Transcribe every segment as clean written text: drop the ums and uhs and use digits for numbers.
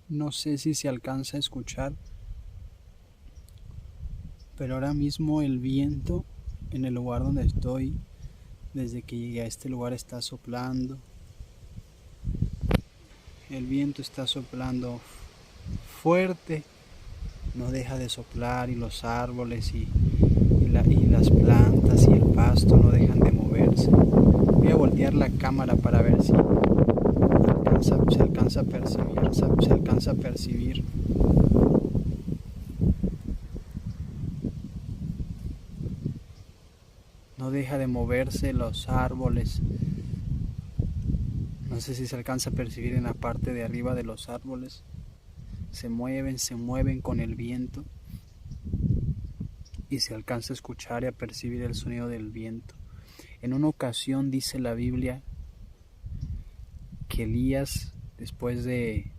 No sé si se alcanza a escuchar, pero ahora mismo el viento en el lugar donde estoy, desde que llegué a este lugar, está soplando. El viento está soplando fuerte, no deja de soplar, y los árboles y las plantas y el pasto no dejan de moverse. Voy a voltear la cámara para ver si se alcanza a percibir. No deja de moverse los árboles. No sé si se alcanza a percibir en la parte de arriba de los árboles. Se mueven con el viento. Y se alcanza a escuchar y a percibir el sonido del viento. En una ocasión dice la Biblia que Elías, después de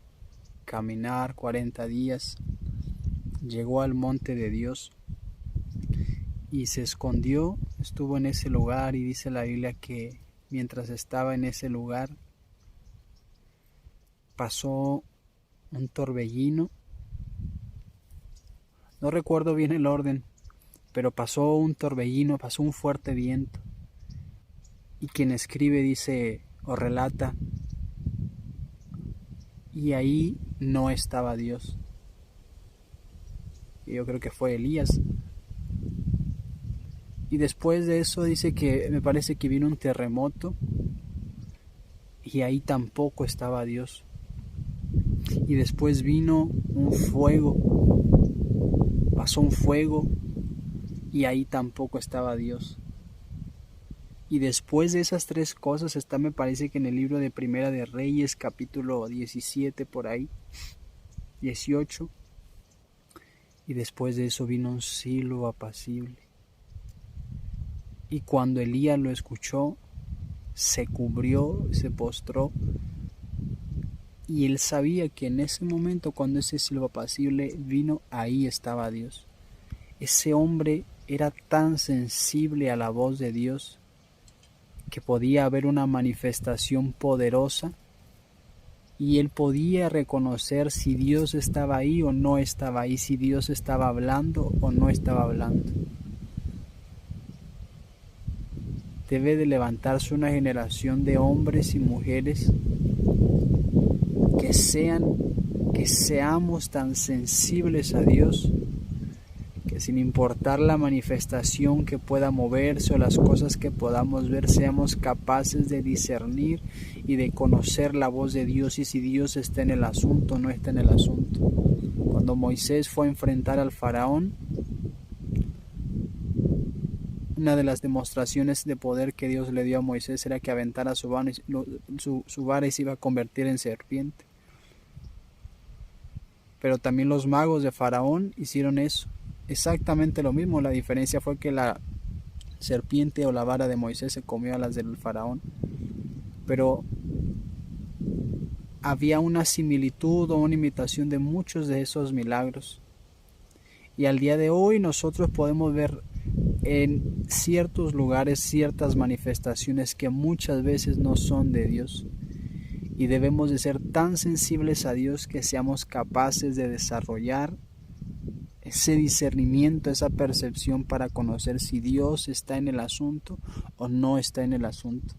caminar 40 días, llegó al monte de Dios y se escondió, estuvo en ese lugar, y dice la Biblia que mientras estaba en ese lugar pasó un torbellino. No recuerdo bien el orden, pero pasó un torbellino, pasó un fuerte viento. Y quien escribe dice o relata, y ahí no estaba Dios. Y yo creo que fue Elías. Y después de eso dice que me parece que vino un terremoto y ahí tampoco estaba Dios. Y después vino un fuego, pasó un fuego y ahí tampoco estaba Dios. Y después de esas tres cosas está, me parece que en el libro de Primera de Reyes, capítulo 17 por ahí, 18. Y después de eso vino un silbo apacible. Y cuando Elías lo escuchó, se cubrió, se postró. Y él sabía que en ese momento, cuando ese silbo apacible vino, ahí estaba Dios. Ese hombre era tan sensible a la voz de Dios que podía haber una manifestación poderosa y él podía reconocer si Dios estaba ahí o no estaba ahí, si Dios estaba hablando o no estaba hablando. Debe de levantarse una generación de hombres y mujeres que seamos tan sensibles a Dios, que sin importar la manifestación que pueda moverse o las cosas que podamos ver, seamos capaces de discernir y de conocer la voz de Dios, y si Dios está en el asunto o no está en el asunto. Cuando Moisés fue a enfrentar al faraón, una de las demostraciones de poder que Dios le dio a Moisés era que aventara su vara y se iba a convertir en serpiente. Pero también los magos de Faraón hicieron eso, exactamente lo mismo. La diferencia fue que la serpiente o la vara de Moisés se comió a las del Faraón. Pero había una similitud o una imitación de muchos de esos milagros. Y al día de hoy nosotros podemos ver en ciertos lugares ciertas manifestaciones que muchas veces no son de Dios. Y debemos de ser tan sensibles a Dios que seamos capaces de desarrollar ese discernimiento, esa percepción para conocer si Dios está en el asunto o no está en el asunto.